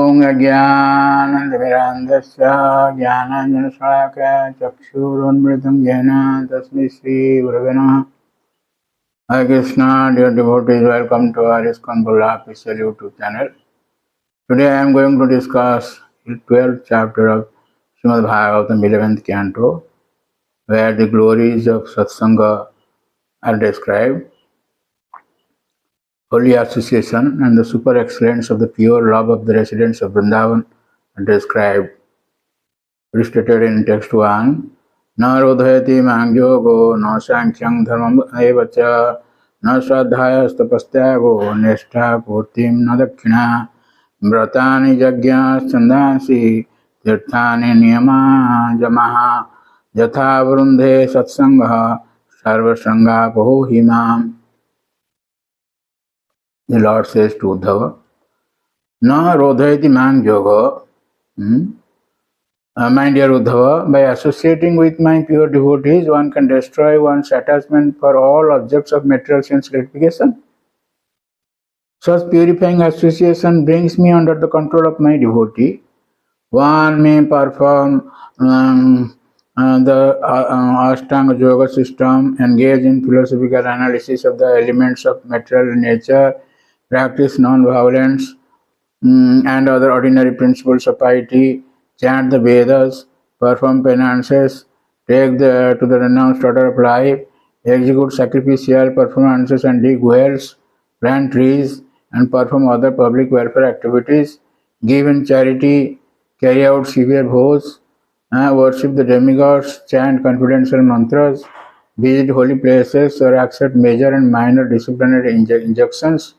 Om Ajnanandvirandasya Jnananjanashalakaya Chakshurunmritam Jnana Tasmai Shri Gurave Namaha. Hare Krishna, dear devotees, welcome to our ISKCON Bulla official YouTube channel. Today I am going to discuss the 12th chapter of Srimad Bhagavatam, 11th canto, where the glories of Satsanga are described, holy association and the super excellence of the pure love of the residents of Vrindavan are described. Stated in text 1, Na rodhayati mangyogo, na sankhyam dharmam evacha, na swadhyaya stapastyago, neshtha purtim na dakshina, vratani jagya chandansi, tirthani niyama jamaha, yatha vrundhe satsangha, sarvasanga pahohimam. The Lord says to Uddhava, Na rodhayati mangyogo, my dear Uddhava, by associating with my pure devotees, one can destroy one's attachment for all objects of material sense gratification. Such purifying association brings me under the control of my devotee. One may perform the Ashtanga Yoga system, engage in philosophical analysis of the elements of material nature, practice non-violence and other ordinary principles of piety, chant the Vedas, perform penances, take to the renounced order of life, execute sacrificial performances and dig wells, plant trees, and perform other public welfare activities, give in charity, carry out severe vows, worship the demigods, chant confidential mantras, visit holy places, or accept major and minor disciplinary injunctions.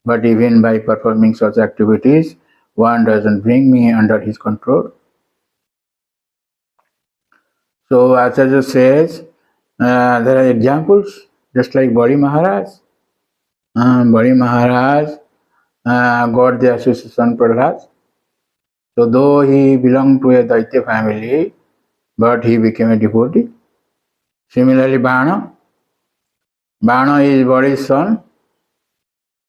But even by performing such activities, one doesn't bring me under his control. So Acharya says, there are examples, just like Bali Maharaj. Bali Maharaj got the association Prahlad. So though he belonged to a Daitya family, but he became a devotee. Similarly, Bana is Bali's son,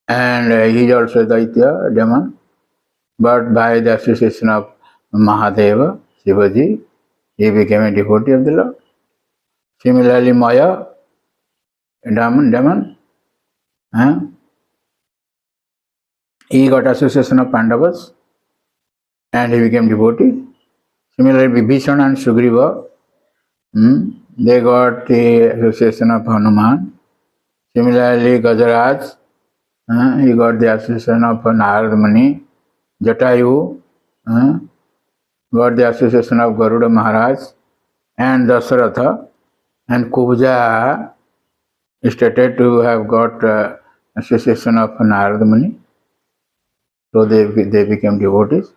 and he is also a Daitya demon. But by the association of Mahadeva, Shivaji, he became a devotee of the Lord. Similarly, Maya, a demon, he got association of Pandavas and he became devotee. Similarly, Vibhishana and Sugriva, they got the association of Hanuman. Similarly, Gajaraj, he got the association of Narad Muni. Jatayu got the association of Garuda Maharaj, and Dasaratha and Kubja stated to have got association of Narad Muni. So they became devotees.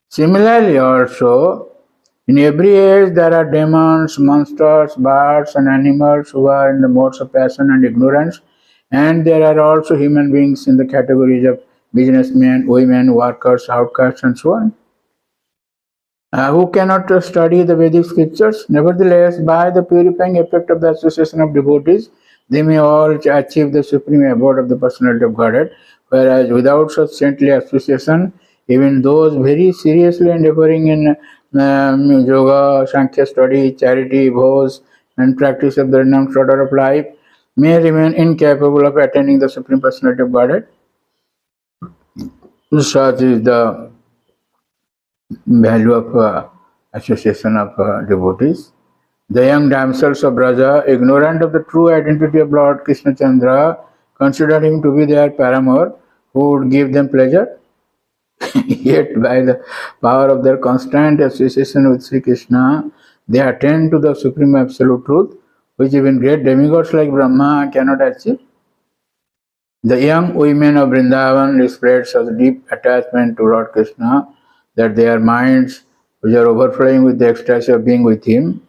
Similarly also, in every age there are demons, monsters, birds and animals who are in the modes of passion and ignorance, and there are also human beings in the categories of businessmen, women, workers, outcasts and so on, who cannot study the Vedic scriptures. Nevertheless, by the purifying effect of the association of devotees, they may all achieve the supreme abode of the personality of Godhead, whereas without such saintly association, even those very seriously endeavoring in yoga, Sankhya study, charity, vows, and practice of the renounced order of life may remain incapable of attaining the supreme personality of Godhead. Such is the value of association of devotees. The young damsels of Braja, ignorant of the true identity of Lord Krishna Chandra, considered him to be their paramour who would give them pleasure. Yet by the power of their constant association with Sri Krishna, they attain to the supreme absolute truth, which even great demigods like Brahma cannot achieve. The young women of Vrindavan displayed such deep attachment to Lord Krishna that their minds, which are overflowing with the ecstasy of being with him,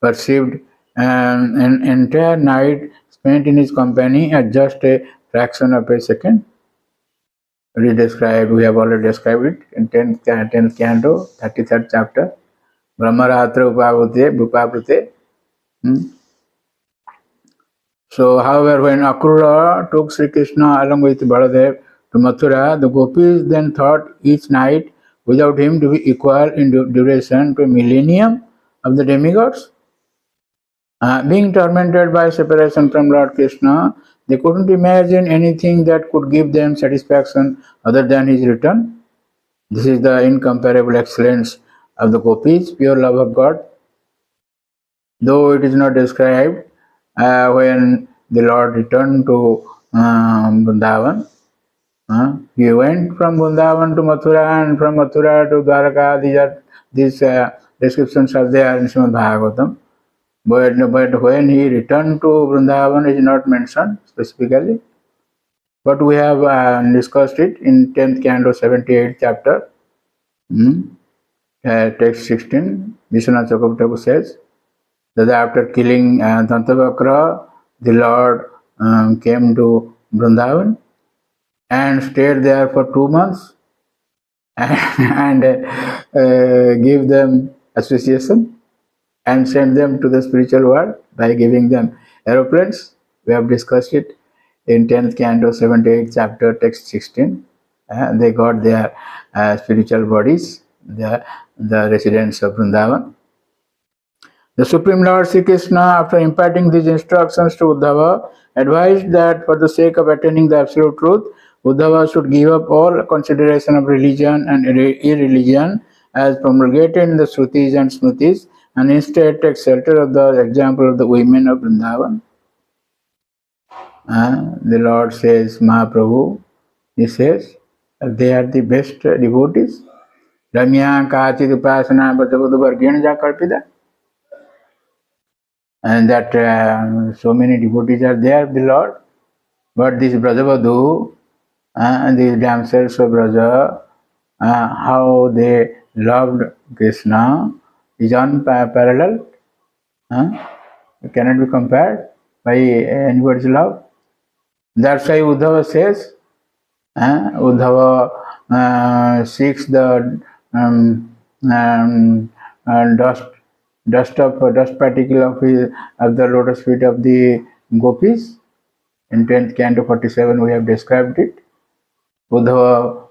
perceived an entire night spent in his company at just a fraction of a second. We have already described it in 10th canto, 33rd chapter, Brahmaratra Upavrute. So, however, when Akrura took Sri Krishna along with Baladev to to Mathura, the gopis then thought each night without him to be equal in duration to a millennium of the demigods. Being tormented by separation from Lord Krishna, they couldn't imagine anything that could give them satisfaction other than his return. This is the incomparable excellence of the gopis, pure love of God. Though it is not described when the Lord returned to Vrindavan, he went from Vrindavan to Mathura and from Mathura to Dwaraka. These descriptions are there in Srimad Bhagavatam. But when he returned to Vrindavan is not mentioned specifically. But we have discussed it in 10th canto, 78th chapter, text 16. Vishwanath Chakravarti says that after killing Dantavakra, the Lord came to Vrindavan and stayed there for 2 months and gave them association and sent them to the spiritual world by giving them aeroplanes. We have discussed it in 10th canto, 78th chapter, text 16. They got their spiritual bodies, the residents of Vrindavan. The Supreme Lord Sri Krishna, after imparting these instructions to Uddhava, advised that for the sake of attaining the absolute truth, Uddhava should give up all consideration of religion and irreligion as promulgated in the Shrutis and Smritis, and instead take shelter of the example of the women of Vrindavan. The Lord says, Mahaprabhu, he says, they are the best devotees. Ramya Kachit Upasana Bhatavadu Vargena Jakarpida. And that so many devotees are there, the Lord. But this Brajavadu and these damsels of Braja, how they loved Krishna is unparalleled. It cannot be compared by anybody's love. That's why Uddhava says, Uddhava seeks the dust particle of the lotus feet of the gopis. In 10th canto 47 we have described it. Uddhava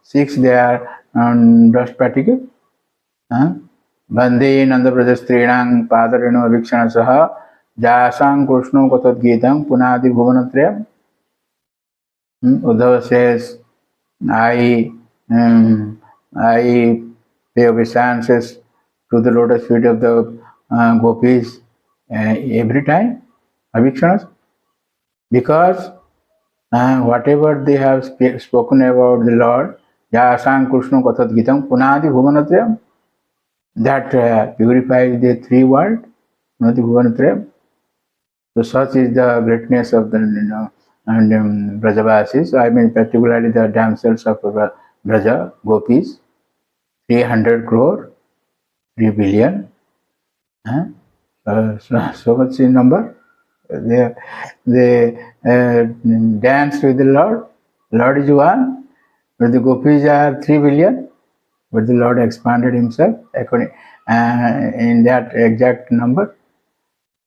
seeks their dust particle. Bande Nanda Brajastrinang Padarino Vikshana Saha Jasang Krishno Katat Gitam Punadi Bhuvanatrayam. Uddhava says, I pay obeisances to the lotus feet of the gopis every time, avikshanas, because whatever they have spoken about the Lord, Jasang Krishna Katat Gitam Punadi Bhuvanatrayam, that purifies the three worlds, Punadi Bhuvanatrayam. So such is the greatness of the Brajavasis, I mean particularly the damsels of Braja, gopis, 300 crore, 3 billion, so much in number. They dance with the Lord. Lord is one, but the gopis are 3 billion. But the Lord expanded himself according in that exact number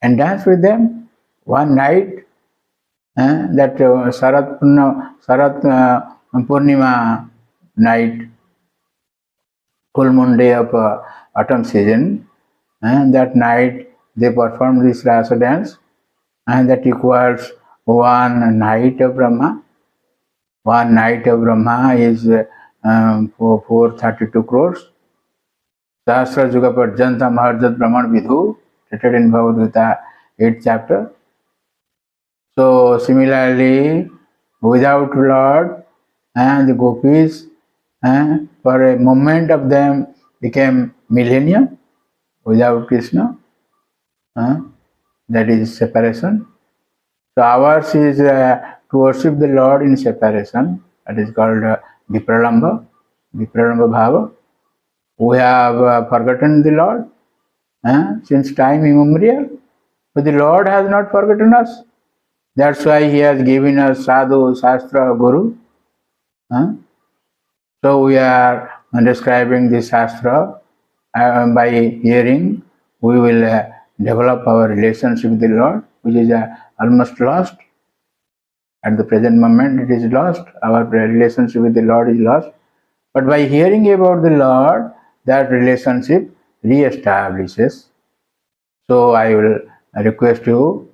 and dance with them one night. That Sarat Purnima night, full moon day of autumn season, that night they performed this rasa dance, and that equals one night of Brahma. One night of Brahma is 432 crores. Sahasra Juga Parjanta Maharjat Brahman Vidhu, stated in Bhagavad Gita 8th chapter. So similarly, without Lord and the gopis, for a moment of them became millennium. Without Krishna, that is separation. So ours is to worship the Lord in separation. That is called Vipralamba Bhava. We have forgotten the Lord since time immemorial, but the Lord has not forgotten us. That's why He has given us Sadhu, Shastra, Guru. So we are describing the Shastra. By hearing, we will develop our relationship with the Lord, which is almost lost. At the present moment, it is lost. Our relationship with the Lord is lost. But by hearing about the Lord, that relationship re-establishes. So I will request you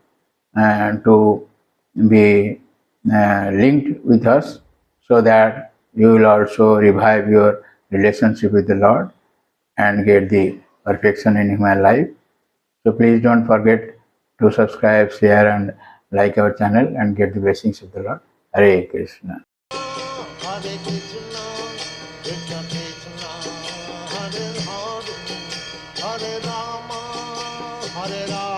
to be linked with us so that you will also revive your relationship with the Lord and get the perfection in human life. So please don't forget to subscribe, share and like our channel and get the blessings of the Lord. Hare Krishna. Hare Krishna, Krishna Krishna, Hare Hare, Hare Rama, Hare Rama.